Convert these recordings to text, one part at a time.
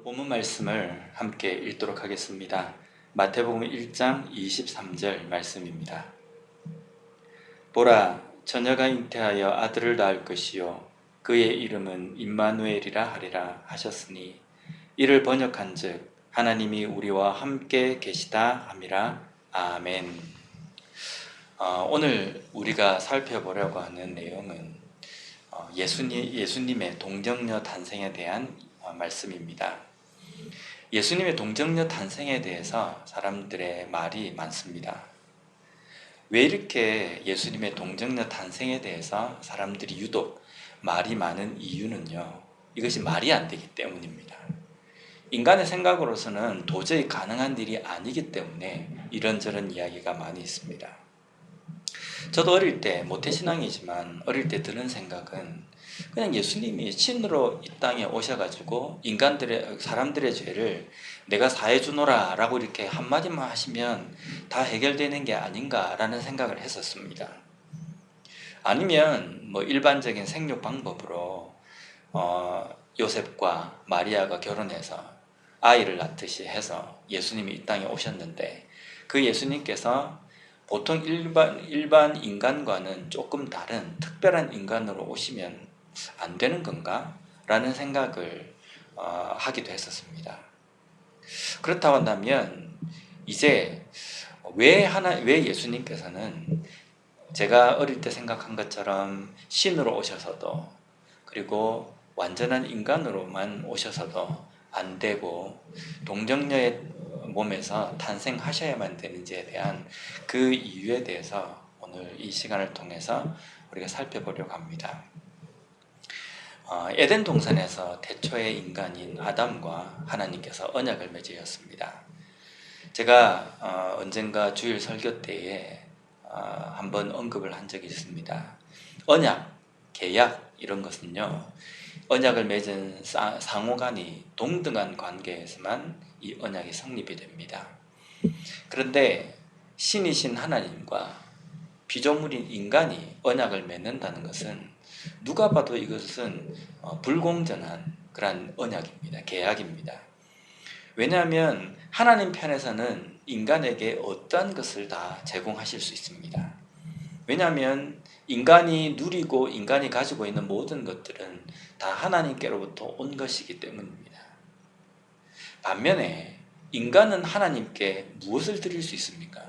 본문 말씀을 함께 읽도록 하겠습니다. 마태복음 1장 23절 말씀입니다. 보라, 처녀가 잉태하여 아들을 낳을 것이요 그의 이름은 임마누엘이라 하리라 하셨으니 이를 번역한즉 하나님이 우리와 함께 계시다 함이라. 아멘. 오늘 우리가 살펴보려고 하는 내용은 예수님의 동정녀 탄생에 대한 말씀입니다. 예수님의 동정녀 탄생에 대해서 사람들의 말이 많습니다. 왜 이렇게 예수님의 동정녀 탄생에 대해서 사람들이 유독 말이 많은 이유는요, 이것이 말이 안 되기 때문입니다. 인간의 생각으로서는 도저히 가능한 일이 아니기 때문에 이런저런 이야기가 많이 있습니다. 저도 어릴 때, 모태신앙이지만 어릴 때 드는 생각은 그냥 예수님이 신으로 이 땅에 오셔가지고 사람들의 죄를 내가 사해 주노라 라고 이렇게 한마디만 하시면 다 해결되는 게 아닌가라는 생각을 했었습니다. 아니면 일반적인 생육 방법으로 요셉과 마리아가 결혼해서 아이를 낳듯이 해서 예수님이 이 땅에 오셨는데, 그 예수님께서 보통 일반 인간과는 조금 다른 특별한 인간으로 오시면 안 되는 건가? 라는 생각을 하기도 했었습니다. 그렇다고 한다면 이제 왜 예수님께서는 제가 어릴 때 생각한 것처럼 신으로 오셔서도, 그리고 완전한 인간으로만 오셔서도 안 되고 동정녀의 몸에서 탄생하셔야만 되는지에 대한 그 이유에 대해서 오늘 이 시간을 통해서 우리가 살펴보려고 합니다. 에덴 동산에서 태초의 인간인 아담과 하나님께서 언약을 맺으셨습니다. 제가 언젠가 주일 설교 때에 한번 언급을 한 적이 있습니다. 언약, 계약 이런 것은요, 언약을 맺은 상호간이 동등한 관계에서만 이 언약이 성립이 됩니다. 그런데 신이신 하나님과 피조물인 인간이 언약을 맺는다는 것은 누가 봐도 이것은 불공정한 그런 언약입니다. 계약입니다. 왜냐하면 하나님 편에서는 인간에게 어떠한 것을 다 제공하실 수 있습니다. 왜냐하면 인간이 누리고 인간이 가지고 있는 모든 것들은 다 하나님께로부터 온 것이기 때문입니다. 반면에 인간은 하나님께 무엇을 드릴 수 있습니까?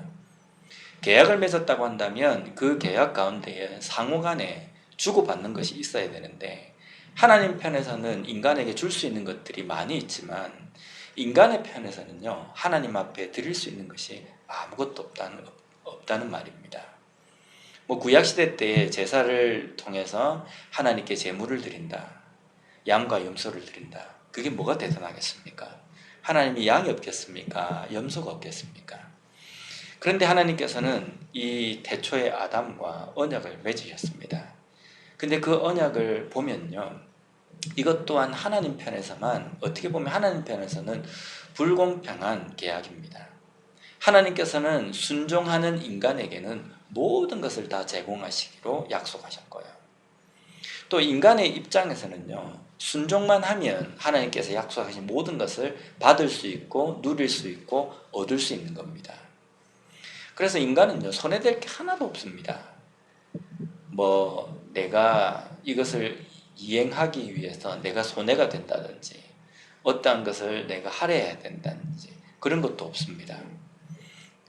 계약을 맺었다고 한다면 그 계약 가운데에 상호간에 주고받는 것이 있어야 되는데, 하나님 편에서는 인간에게 줄 수 있는 것들이 많이 있지만 인간의 편에서는요, 하나님 앞에 드릴 수 있는 것이 아무것도 없다는 말입니다. 구약시대 때에 제사를 통해서 하나님께 제물을 드린다, 양과 염소를 드린다, 그게 뭐가 대단하겠습니까? 하나님이 양이 없겠습니까? 염소가 없겠습니까? 그런데 하나님께서는 이 태초의 아담과 언약을 맺으셨습니다. 근데 그 언약을 보면요, 이것 또한 하나님 편에서만, 어떻게 보면 하나님 편에서는 불공평한 계약입니다. 하나님께서는 순종하는 인간에게는 모든 것을 다 제공하시기로 약속하셨고요, 또 인간의 입장에서는요, 순종만 하면 하나님께서 약속하신 모든 것을 받을 수 있고 누릴 수 있고 얻을 수 있는 겁니다. 그래서 인간은요, 손해될 게 하나도 없습니다. 내가 이것을 이행하기 위해서 내가 손해가 된다든지, 어떠한 것을 내가 할애해야 된다든지, 그런 것도 없습니다.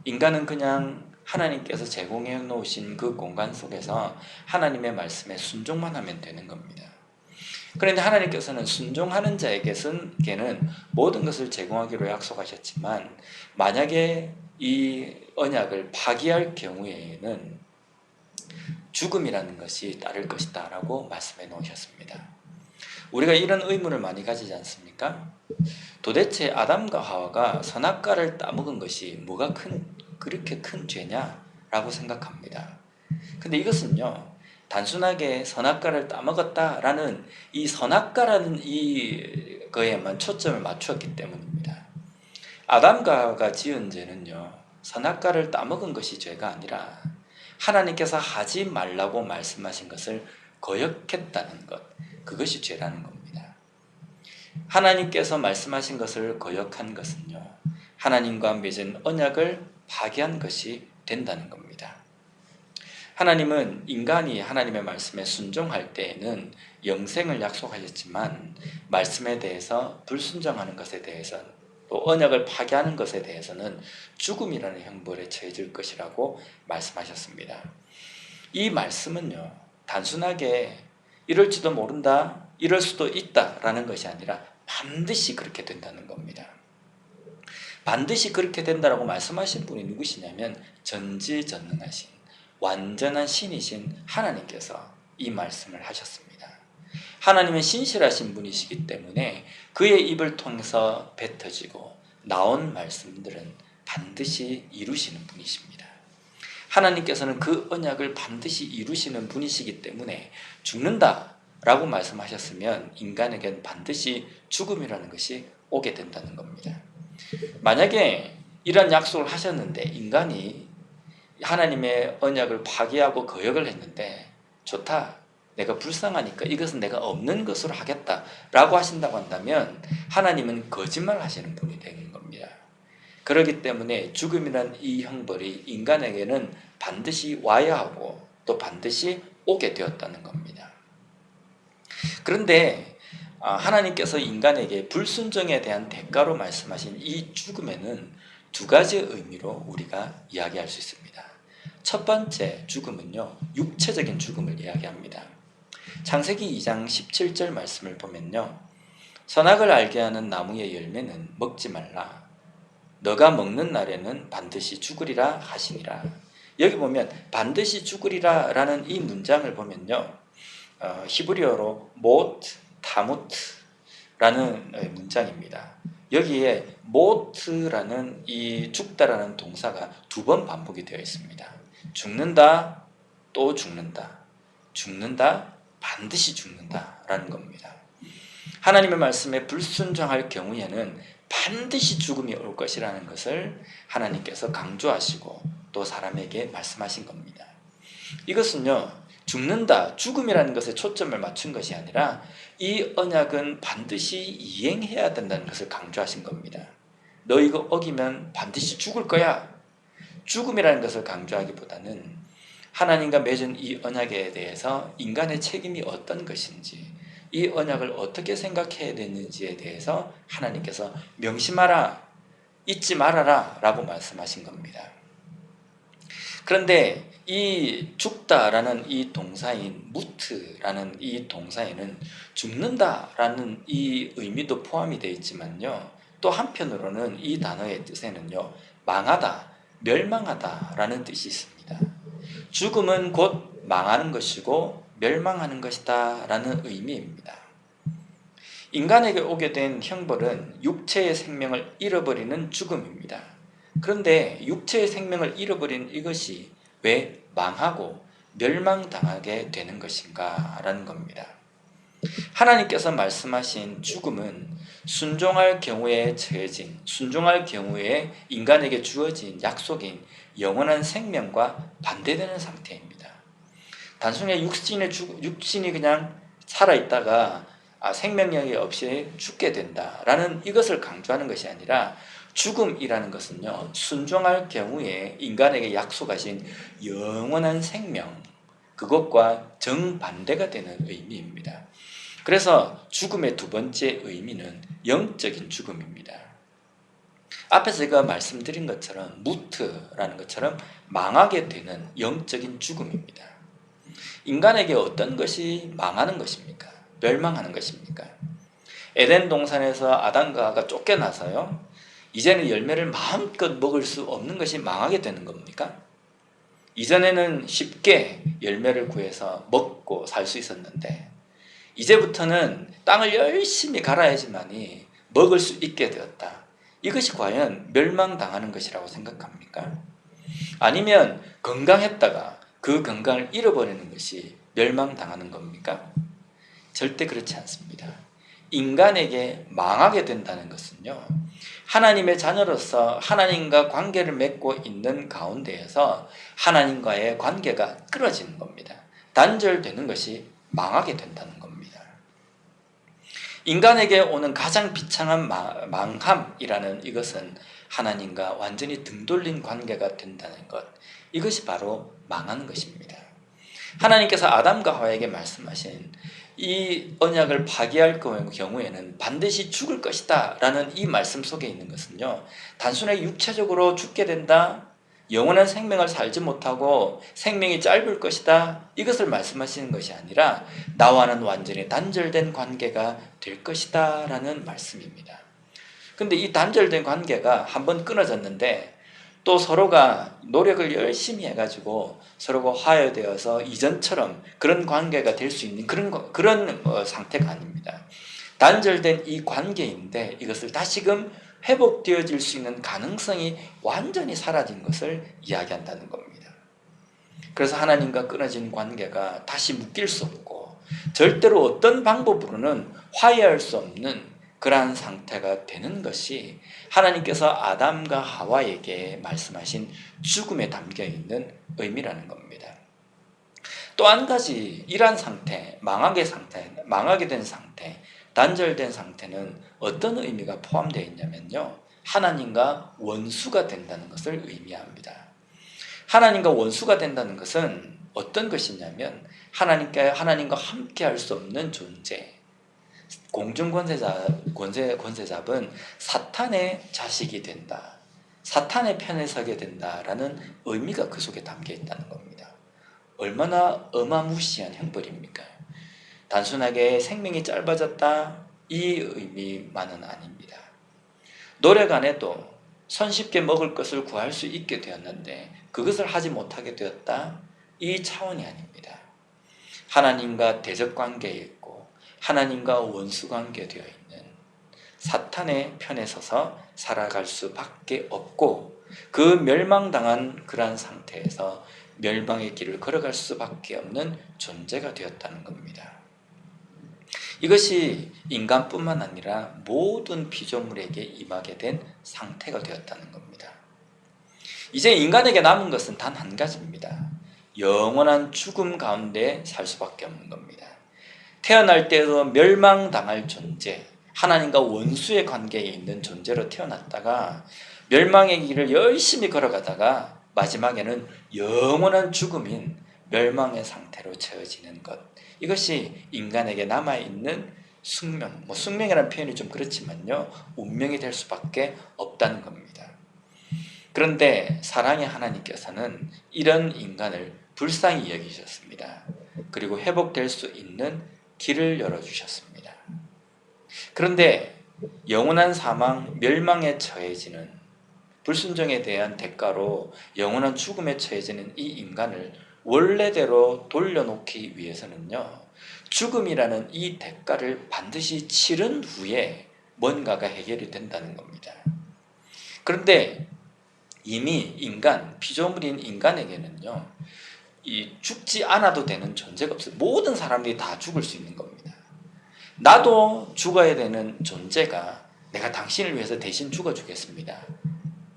인간은 그냥 하나님께서 제공해 놓으신 그 공간 속에서 하나님의 말씀에 순종만 하면 되는 겁니다. 그런데 하나님께서는 순종하는 자에게는 모든 것을 제공하기로 약속하셨지만, 만약에 이 언약을 파기할 경우에는 죽음이라는 것이 따를 것이다 라고 말씀해 놓으셨습니다. 우리가 이런 의문을 많이 가지지 않습니까? 도대체 아담과 하와가 선악과를 따먹은 것이 뭐가 그렇게 큰 죄냐라고 생각합니다. 근데 이것은요, 단순하게 선악과를 따먹었다라는 이 선악과라는 거에만 초점을 맞추었기 때문입니다. 아담과 하와가 지은 죄는요, 선악과를 따먹은 것이 죄가 아니라 하나님께서 하지 말라고 말씀하신 것을 거역했다는 것, 그것이 죄라는 겁니다. 하나님께서 말씀하신 것을 거역한 것은요, 하나님과 맺은 언약을 파기한 것이 된다는 겁니다. 하나님은 인간이 하나님의 말씀에 순종할 때에는 영생을 약속하셨지만 말씀에 대해서 불순종하는 것에 대해서는, 또 언약을 파기하는 것에 대해서는 죽음이라는 형벌에 처해질 것이라고 말씀하셨습니다. 이 말씀은요, 단순하게 이럴지도 모른다, 이럴 수도 있다라는 것이 아니라 반드시 그렇게 된다는 겁니다. 반드시 그렇게 된다라고 말씀하신 분이 누구시냐면 전지전능하신 완전한 신이신 하나님께서 이 말씀을 하셨습니다. 하나님은 신실하신 분이시기 때문에 그의 입을 통해서 뱉어지고 나온 말씀들은 반드시 이루시는 분이십니다. 하나님께서는 그 언약을 반드시 이루시는 분이시기 때문에 죽는다라고 말씀하셨으면 인간에겐 반드시 죽음이라는 것이 오게 된다는 겁니다. 만약에 이런 약속을 하셨는데 인간이 하나님의 언약을 파기하고 거역을 했는데, 좋다, 내가 불쌍하니까 이것은 내가 없는 것으로 하겠다라고 하신다고 한다면 하나님은 거짓말 하시는 분이 되는 겁니다. 그렇기 때문에 죽음이란 이 형벌이 인간에게는 반드시 와야 하고 또 반드시 오게 되었다는 겁니다. 그런데 하나님께서 인간에게 불순종에 대한 대가로 말씀하신 이 죽음에는 두 가지 의미로 우리가 이야기할 수 있습니다. 첫 번째 죽음은요, 육체적인 죽음을 이야기합니다. 창세기 2장 17절 말씀을 보면요, 선악을 알게 하는 나무의 열매는 먹지 말라. 너가 먹는 날에는 반드시 죽으리라 하시니라. 여기 보면 반드시 죽으리라 라는 이 문장을 보면요, 히브리어로 모트 타무트라는 문장입니다. 여기에 모트라는 이 죽다라는 동사가 두 번 반복이 되어 있습니다. 죽는다, 또 죽는다, 죽는다, 반드시 죽는다 라는 겁니다. 하나님의 말씀에 불순종할 경우에는 반드시 죽음이 올 것이라는 것을 하나님께서 강조하시고 또 사람에게 말씀하신 겁니다. 이것은요, 죽는다, 죽음이라는 것에 초점을 맞춘 것이 아니라 이 언약은 반드시 이행해야 된다는 것을 강조하신 겁니다. 너 이거 어기면 반드시 죽을 거야. 죽음이라는 것을 강조하기보다는 하나님과 맺은 이 언약에 대해서 인간의 책임이 어떤 것인지, 이 언약을 어떻게 생각해야 되는지에 대해서 하나님께서 명심하라, 잊지 말아라 라고 말씀하신 겁니다. 그런데 이 죽다라는 이 동사인 무트라는 이 동사에는 죽는다라는 이 의미도 포함이 되어 있지만요, 또 한편으로는 이 단어의 뜻에는요, 망하다, 멸망하다라는 뜻이 있습니다. 죽음은 곧 망하는 것이고 멸망하는 것이다 라는 의미입니다. 인간에게 오게 된 형벌은 육체의 생명을 잃어버리는 죽음입니다. 그런데 육체의 생명을 잃어버린 이것이 왜 망하고 멸망당하게 되는 것인가 라는 겁니다. 하나님께서 말씀하신 죽음은 순종할 경우에 처해진, 순종할 경우에 인간에게 주어진 약속인 영원한 생명과 반대되는 상태입니다. 단순히 육신이 그냥 살아있다가 생명력이 없이 죽게 된다라는 이것을 강조하는 것이 아니라, 죽음이라는 것은요, 순종할 경우에 인간에게 약속하신 영원한 생명, 그것과 정반대가 되는 의미입니다. 그래서 죽음의 두 번째 의미는 영적인 죽음입니다. 앞에서 제가 말씀드린 것처럼 무트라는 것처럼 망하게 되는 영적인 죽음입니다. 인간에게 어떤 것이 망하는 것입니까? 멸망하는 것입니까? 에덴 동산에서 아담과 하와가 쫓겨나서요, 이제는 열매를 마음껏 먹을 수 없는 것이 망하게 되는 겁니까? 이전에는 쉽게 열매를 구해서 먹고 살 수 있었는데 이제부터는 땅을 열심히 갈아야지만이 먹을 수 있게 되었다. 이것이 과연 멸망당하는 것이라고 생각합니까? 아니면 건강했다가 그 건강을 잃어버리는 것이 멸망당하는 겁니까? 절대 그렇지 않습니다. 인간에게 망하게 된다는 것은요, 하나님의 자녀로서 하나님과 관계를 맺고 있는 가운데에서 하나님과의 관계가 끊어지는 겁니다. 단절되는 것이 망하게 된다는 겁니다. 인간에게 오는 가장 비참한 망함이라는 이것은 하나님과 완전히 등 돌린 관계가 된다는 것, 이것이 바로 망하는 것입니다. 하나님께서 아담과 하와에게 말씀하신 이 언약을 파기할 경우에는 반드시 죽을 것이다 라는 이 말씀 속에 있는 것은요, 단순하게 육체적으로 죽게 된다, 영원한 생명을 살지 못하고 생명이 짧을 것이다, 이것을 말씀하시는 것이 아니라 나와는 완전히 단절된 관계가 될 것이다 라는 말씀입니다. 근데 이 단절된 관계가 한번 끊어졌는데 또 서로가 노력을 열심히 해가지고 서로가 화해되어서 이전처럼 그런 관계가 될 수 있는 그런 상태가 아닙니다. 단절된 이 관계인데 이것을 다시금 회복되어질 수 있는 가능성이 완전히 사라진 것을 이야기한다는 겁니다. 그래서 하나님과 끊어진 관계가 다시 묶일 수 없고 절대로 어떤 방법으로는 화해할 수 없는 그러한 상태가 되는 것이 하나님께서 아담과 하와에게 말씀하신 죽음에 담겨있는 의미라는 겁니다. 또 한 가지 이러한 상태, 망하게 된 상태, 단절된 상태는 어떤 의미가 포함되어 있냐면요, 하나님과 원수가 된다는 것을 의미합니다. 하나님과 원수가 된다는 것은 어떤 것이냐면 하나님과 함께 할 수 없는 존재, 공중 권세잡은 사탄의 자식이 된다, 사탄의 편에 서게 된다라는 의미가 그 속에 담겨 있다는 겁니다. 얼마나 어마무시한 형벌입니까? 단순하게 생명이 짧아졌다, 이 의미만은 아닙니다. 노력 안 해도 손쉽게 먹을 것을 구할 수 있게 되었는데 그것을 하지 못하게 되었다, 이 차원이 아닙니다. 하나님과 대적관계에 있고 하나님과 원수관계에 되어 있는 사탄의 편에 서서 살아갈 수밖에 없고 그 멸망당한 그러한 상태에서 멸망의 길을 걸어갈 수밖에 없는 존재가 되었다는 겁니다. 이것이 인간뿐만 아니라 모든 피조물에게 임하게 된 상태가 되었다는 겁니다. 이제 인간에게 남은 것은 단 한 가지입니다. 영원한 죽음 가운데 살 수밖에 없는 겁니다. 태어날 때도 멸망당할 존재, 하나님과 원수의 관계에 있는 존재로 태어났다가 멸망의 길을 열심히 걸어가다가 마지막에는 영원한 죽음인 멸망의 상태로 채워지는 것, 이것이 인간에게 남아있는 숙명, 숙명이라는 표현이 좀 그렇지만요, 운명이 될 수밖에 없다는 겁니다. 그런데 사랑의 하나님께서는 이런 인간을 불쌍히 여기셨습니다. 그리고 회복될 수 있는 길을 열어주셨습니다. 그런데 영원한 사망, 멸망에 처해지는, 불순종에 대한 대가로 영원한 죽음에 처해지는 이 인간을 원래대로 돌려놓기 위해서는요, 죽음이라는 이 대가를 반드시 치른 후에 뭔가가 해결이 된다는 겁니다. 그런데 이미 피조물인 인간에게는요, 이 죽지 않아도 되는 존재가 없어요. 모든 사람들이 다 죽을 수 있는 겁니다. 나도 죽어야 되는 존재가 내가 당신을 위해서 대신 죽어주겠습니다,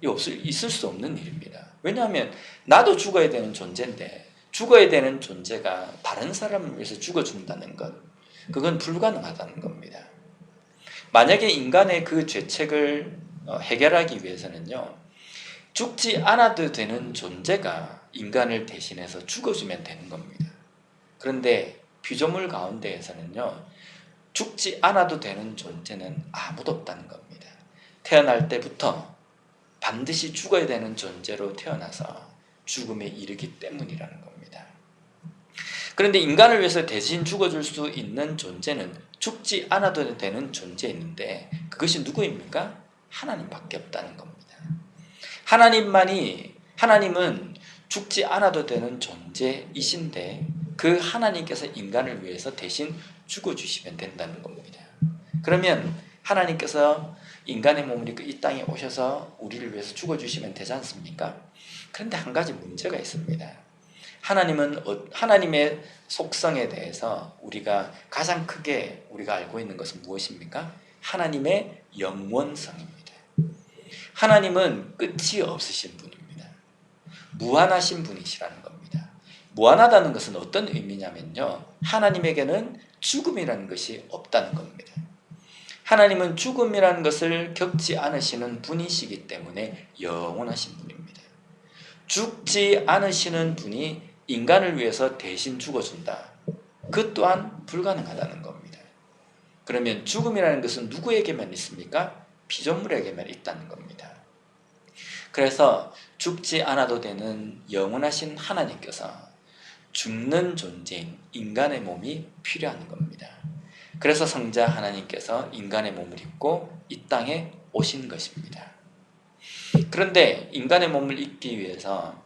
있을 수 없는 일입니다. 왜냐하면 나도 죽어야 되는 존재인데 죽어야 되는 존재가 다른 사람을 위해서 죽어준다는 것, 그건 불가능하다는 겁니다. 만약에 인간의 그 죄책을 해결하기 위해서는요, 죽지 않아도 되는 존재가 인간을 대신해서 죽어주면 되는 겁니다. 그런데 피조물 가운데에서는요, 죽지 않아도 되는 존재는 아무도 없다는 겁니다. 태어날 때부터 반드시 죽어야 되는 존재로 태어나서 죽음에 이르기 때문이라는 겁니다. 그런데 인간을 위해서 대신 죽어줄 수 있는 존재는 죽지 않아도 되는 존재인데 그것이 누구입니까? 하나님밖에 없다는 겁니다. 하나님은 죽지 않아도 되는 존재이신데 그 하나님께서 인간을 위해서 대신 죽어주시면 된다는 겁니다. 그러면 하나님께서 인간의 몸을 입고 이 땅에 오셔서 우리를 위해서 죽어주시면 되지 않습니까? 그런데 한 가지 문제가 있습니다. 하나님의 속성에 대해서 우리가 가장 크게 우리가 알고 있는 것은 무엇입니까? 하나님의 영원성입니다. 하나님은 끝이 없으신 분입니다. 무한하신 분이시라는 겁니다. 무한하다는 것은 어떤 의미냐면요, 하나님에게는 죽음이라는 것이 없다는 겁니다. 하나님은 죽음이라는 것을 겪지 않으시는 분이시기 때문에 영원하신 분입니다. 죽지 않으시는 분이 인간을 위해서 대신 죽어준다. 그 또한 불가능하다는 겁니다. 그러면 죽음이라는 것은 누구에게만 있습니까? 피조물에게만 있다는 겁니다. 그래서 죽지 않아도 되는 영원하신 하나님께서 죽는 존재인 인간의 몸이 필요한 겁니다. 그래서 성자 하나님께서 인간의 몸을 입고 이 땅에 오신 것입니다. 그런데 인간의 몸을 입기 위해서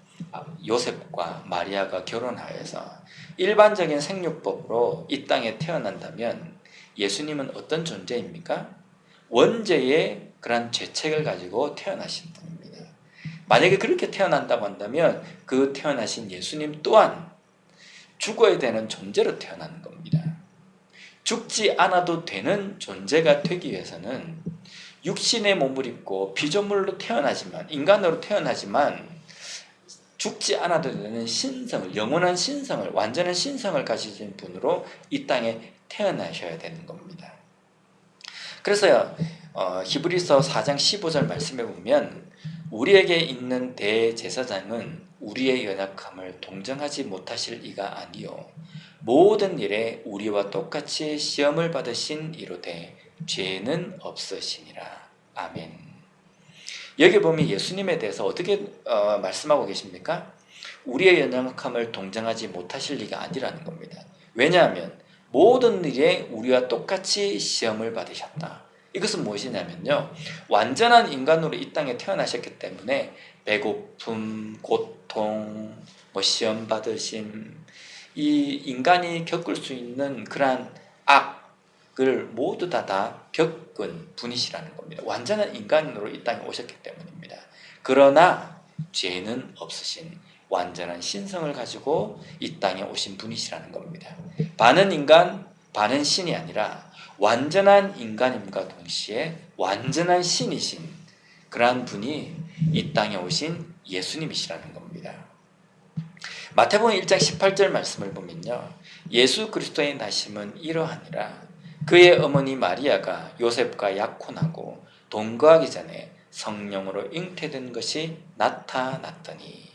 요셉과 마리아가 결혼하여서 일반적인 생육법으로 이 땅에 태어난다면 예수님은 어떤 존재입니까? 원죄의 그런 죄책을 가지고 태어나신 분입니다. 만약에 그렇게 태어난다고 한다면 그 태어나신 예수님 또한 죽어야 되는 존재로 태어나는 겁니다. 죽지 않아도 되는 존재가 되기 위해서는 육신의 몸을 입고 피조물로 태어나지만, 인간으로 태어나지만 죽지 않아도 되는 신성을, 영원한 신성을, 완전한 신성을 가지신 분으로 이 땅에 태어나셔야 되는 겁니다. 그래서요, 히브리서 4장 15절 말씀에 보면 우리에게 있는 대제사장은 우리의 연약함을 동정하지 못하실 이가 아니요 모든 일에 우리와 똑같이 시험을 받으신 이로되 죄는 없으시니라. 아멘. 여기 보면 예수님에 대해서 어떻게 말씀하고 계십니까? 우리의 연약함을 동정하지 못하실 리가 아니라는 겁니다. 왜냐하면 모든 일에 우리와 똑같이 시험을 받으셨다. 이것은 무엇이냐면요, 완전한 인간으로 이 땅에 태어나셨기 때문에 배고픔, 고통, 시험 받으심, 이 인간이 겪을 수 있는 그러한 악을 모두 다 겪은 분이시라는 겁니다. 완전한 인간으로 이 땅에 오셨기 때문입니다. 그러나 죄는 없으신 완전한 신성을 가지고 이 땅에 오신 분이시라는 겁니다. 반은 인간, 반은 신이 아니라 완전한 인간임과 동시에 완전한 신이신 그러한 분이 이 땅에 오신 예수님이시라는 겁니다. 마태복음 1장 18절 말씀을 보면요, 예수 그리스도의 나심은 이러하니라. 그의 어머니 마리아가 요셉과 약혼하고 동거하기 전에 성령으로 잉태된 것이 나타났더니.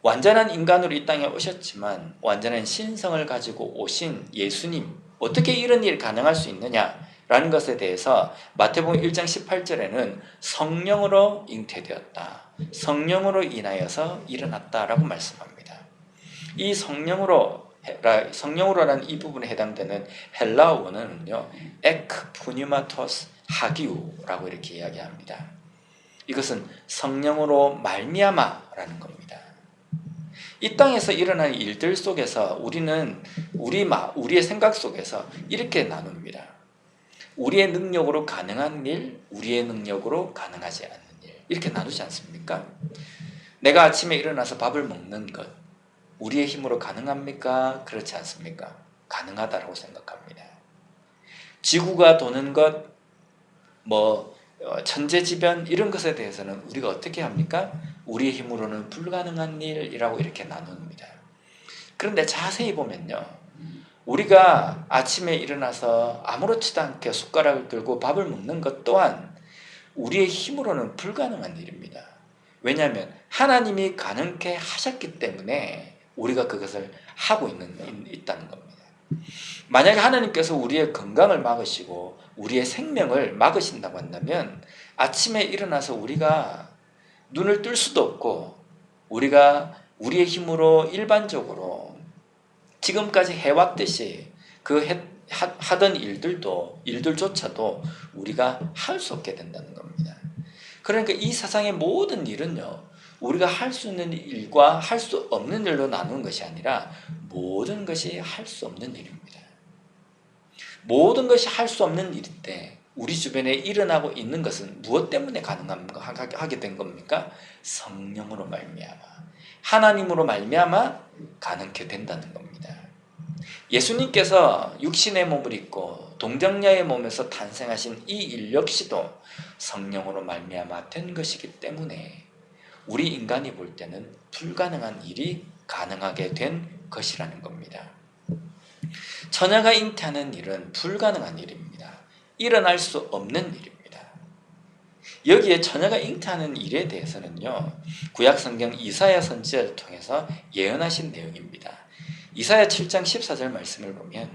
완전한 인간으로 이 땅에 오셨지만 완전한 신성을 가지고 오신 예수님, 어떻게 이런 일이 가능할 수 있느냐라는 것에 대해서 마태복음 1장 18절에는 성령으로 잉태되었다, 성령으로 인하여서 일어났다라고 말씀합니다. 이 성령으로라는 이 부분에 해당되는 헬라어 원어는요, 에크푸뉴마토스 하기우라고 이렇게 이야기합니다. 이것은 성령으로 말미암아라는 겁니다. 이 땅에서 일어나는 일들 속에서 우리는 우리의 생각 속에서 이렇게 나눕니다. 우리의 능력으로 가능한 일, 우리의 능력으로 가능하지 않는 일, 이렇게 나누지 않습니까? 내가 아침에 일어나서 밥을 먹는 것, 우리의 힘으로 가능합니까? 그렇지 않습니까? 가능하다고 생각합니다. 지구가 도는 것, 천재지변 이런 것에 대해서는 우리가 어떻게 합니까? 우리의 힘으로는 불가능한 일이라고 이렇게 나눕니다. 그런데 자세히 보면요, 우리가 아침에 일어나서 아무렇지도 않게 숟가락을 들고 밥을 먹는 것 또한 우리의 힘으로는 불가능한 일입니다. 왜냐하면 하나님이 가능케 하셨기 때문에 우리가 그것을 하고 있다는 겁니다. 만약에 하나님께서 우리의 건강을 막으시고 우리의 생명을 막으신다고 한다면 아침에 일어나서 우리가 눈을 뜰 수도 없고, 우리가 우리의 힘으로 일반적으로 지금까지 해왔듯이 하던 일들조차도 우리가 할 수 없게 된다는 겁니다. 그러니까 이 세상의 모든 일은요, 우리가 할 수 있는 일과 할 수 없는 일로 나누는 것이 아니라 모든 것이 할 수 없는 일입니다. 모든 것이 할 수 없는 일인데 우리 주변에 일어나고 있는 것은 무엇 때문에 하게 된 겁니까? 성령으로 말미암아, 하나님으로 말미암아 가능케 된다는 겁니다. 예수님께서 육신의 몸을 입고 동정녀의 몸에서 탄생하신 이 일 역시도 성령으로 말미암아 된 것이기 때문에 우리 인간이 볼 때는 불가능한 일이 가능하게 된 것이라는 겁니다. 처녀가 잉태하는 일은 불가능한 일입니다. 일어날 수 없는 일입니다. 여기에 처녀가 잉태하는 일에 대해서는요, 구약 성경 이사야 선지자를 통해서 예언하신 내용입니다. 이사야 7장 14절 말씀을 보면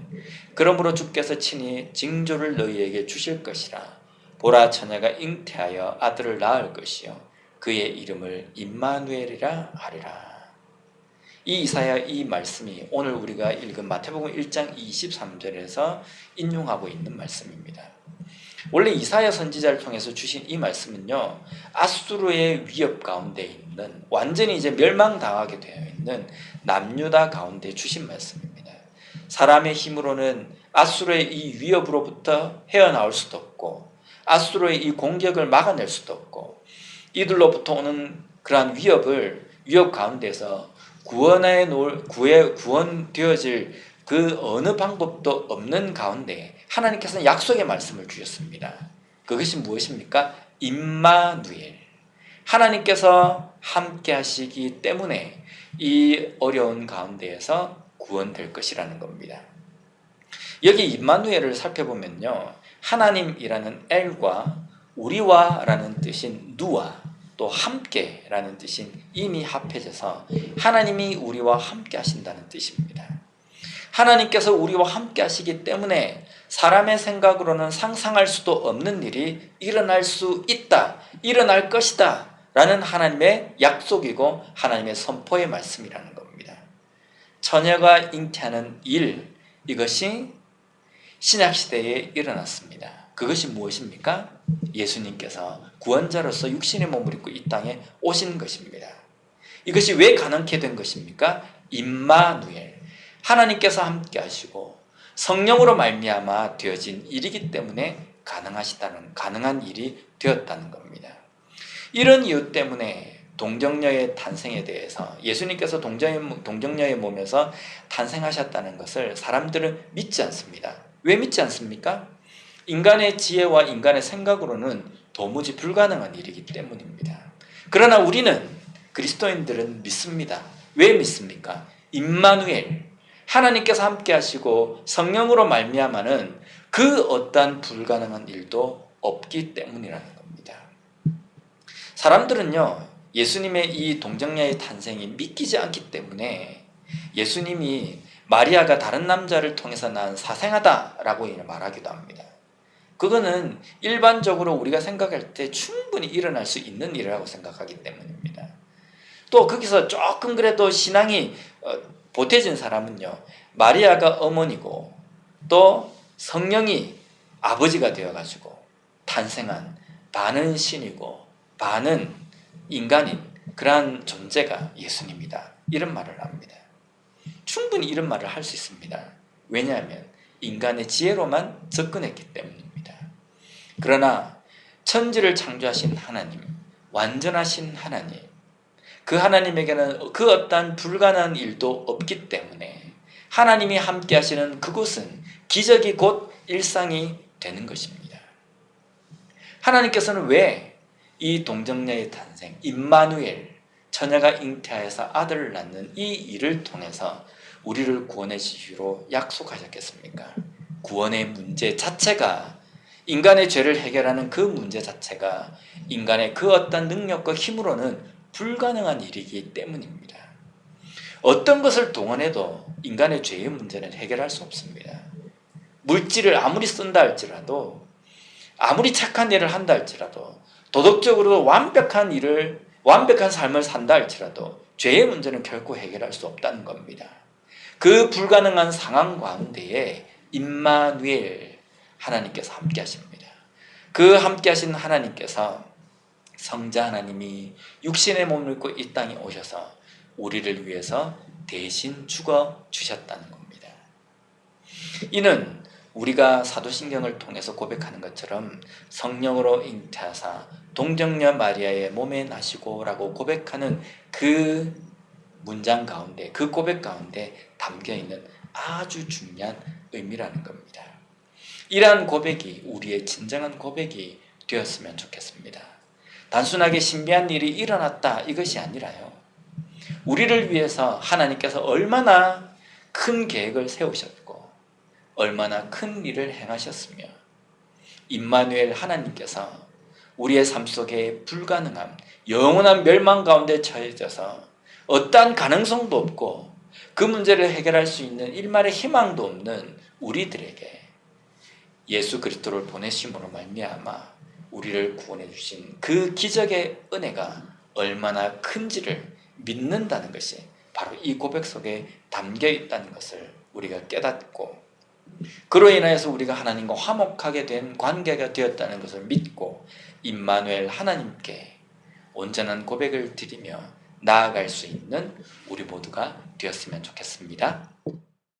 그러므로 주께서 친히 징조를 너희에게 주실 것이라. 보라, 처녀가 잉태하여 아들을 낳을 것이요 그의 이름을 임마누엘이라 하리라. 이 이사야 이 말씀이 오늘 우리가 읽은 마태복음 1장 23절에서 인용하고 있는 말씀입니다. 원래 이사야 선지자를 통해서 주신 이 말씀은요, 아수르의 위협 가운데 있는, 완전히 이제 멸망당하게 되어 있는 남유다 가운데 주신 말씀입니다. 사람의 힘으로는 아수르의 이 위협으로부터 헤어나올 수도 없고, 아수르의 이 공격을 막아낼 수도 없고, 이들로부터 오는 그러한 위협 가운데서 구원되어질 그 어느 방법도 없는 가운데 하나님께서는 약속의 말씀을 주셨습니다. 그것이 무엇입니까? 임마누엘. 하나님께서 함께 하시기 때문에 이 어려운 가운데에서 구원될 것이라는 겁니다. 여기 임마누엘을 살펴보면요, 하나님이라는 엘과 우리와라는 뜻인 누와, 또 함께라는 뜻인 이미 합해져서 하나님이 우리와 함께 하신다는 뜻입니다. 하나님께서 우리와 함께 하시기 때문에 사람의 생각으로는 상상할 수도 없는 일이 일어날 수 있다, 일어날 것이다 라는 하나님의 약속이고 하나님의 선포의 말씀이라는 겁니다. 처녀가 잉태하는 일, 이것이 신약시대에 일어났습니다. 그것이 무엇입니까? 예수님께서 구원자로서 육신의 몸을 입고 이 땅에 오신 것입니다. 이것이 왜 가능케 된 것입니까? 임마누엘, 하나님께서 함께 하시고 성령으로 말미암아 되어진 일이기 때문에 가능한 일이 되었다는 겁니다. 이런 이유 때문에 동정녀의 탄생에 대해서, 예수님께서 동정녀의 몸에서 탄생하셨다는 것을 사람들은 믿지 않습니다. 왜 믿지 않습니까? 인간의 지혜와 인간의 생각으로는 도무지 불가능한 일이기 때문입니다. 그러나 우리는, 그리스도인들은 믿습니다. 왜 믿습니까? 임마누엘, 하나님께서 함께 하시고 성령으로 말미암아는 그 어떠한 불가능한 일도 없기 때문이라는 겁니다. 사람들은요, 예수님의 이 동정녀의 탄생이 믿기지 않기 때문에 예수님이 마리아가 다른 남자를 통해서 낳은 사생아다라고 말하기도 합니다. 그거는 일반적으로 우리가 생각할 때 충분히 일어날 수 있는 일이라고 생각하기 때문입니다. 또 거기서 조금 그래도 신앙이 보태진 사람은요, 마리아가 어머니고 또 성령이 아버지가 되어가지고 탄생한, 반은 신이고 반은 인간인 그러한 존재가 예수님이다, 이런 말을 합니다. 충분히 이런 말을 할 수 있습니다. 왜냐하면 인간의 지혜로만 접근했기 때문입니다. 그러나 천지를 창조하신 하나님, 완전하신 하나님, 그 하나님에게는 그 어떠한 불가능한 일도 없기 때문에 하나님이 함께 하시는 그곳은 기적이 곧 일상이 되는 것입니다. 하나님께서는 왜 이 동정녀의 탄생, 임마누엘, 처녀가 잉태하여서 아들을 낳는 이 일을 통해서 우리를 구원해 주시기로 약속하셨겠습니까? 구원의 문제 자체가, 인간의 죄를 해결하는 그 문제 자체가 인간의 그 어떤 능력과 힘으로는 불가능한 일이기 때문입니다. 어떤 것을 동원해도 인간의 죄의 문제는 해결할 수 없습니다. 물질을 아무리 쓴다 할지라도, 아무리 착한 일을 한다 할지라도, 도덕적으로 완벽한 삶을 산다 할지라도 죄의 문제는 결코 해결할 수 없다는 겁니다. 그 불가능한 상황 가운데에 임마누엘, 하나님께서 함께 하십니다. 그 함께 하신 하나님께서, 성자 하나님이 육신의 몸을 입고 이 땅에 오셔서 우리를 위해서 대신 죽어 주셨다는 겁니다. 이는 우리가 사도신경을 통해서 고백하는 것처럼 성령으로 잉태하사 동정녀 마리아의 몸에 나시고 라고 고백하는 그 문장 가운데, 그 고백 가운데 담겨있는 아주 중요한 의미라는 겁니다. 이러한 고백이 우리의 진정한 고백이 되었으면 좋겠습니다. 단순하게 신비한 일이 일어났다, 이것이 아니라요, 우리를 위해서 하나님께서 얼마나 큰 계획을 세우셨고 얼마나 큰 일을 행하셨으며 임마누엘 하나님께서 우리의 삶 속에 불가능함, 영원한 멸망 가운데 처해져서 어떠한 가능성도 없고 그 문제를 해결할 수 있는 일말의 희망도 없는 우리들에게 예수 그리스도를 보내심으로 말미암아 우리를 구원해 주신 그 기적의 은혜가 얼마나 큰지를 믿는다는 것이 바로 이 고백 속에 담겨 있다는 것을 우리가 깨닫고, 그로 인하여서 우리가 하나님과 화목하게 된 관계가 되었다는 것을 믿고 임마누엘 하나님께 온전한 고백을 드리며 나아갈 수 있는 우리 모두가 되었으면 좋겠습니다.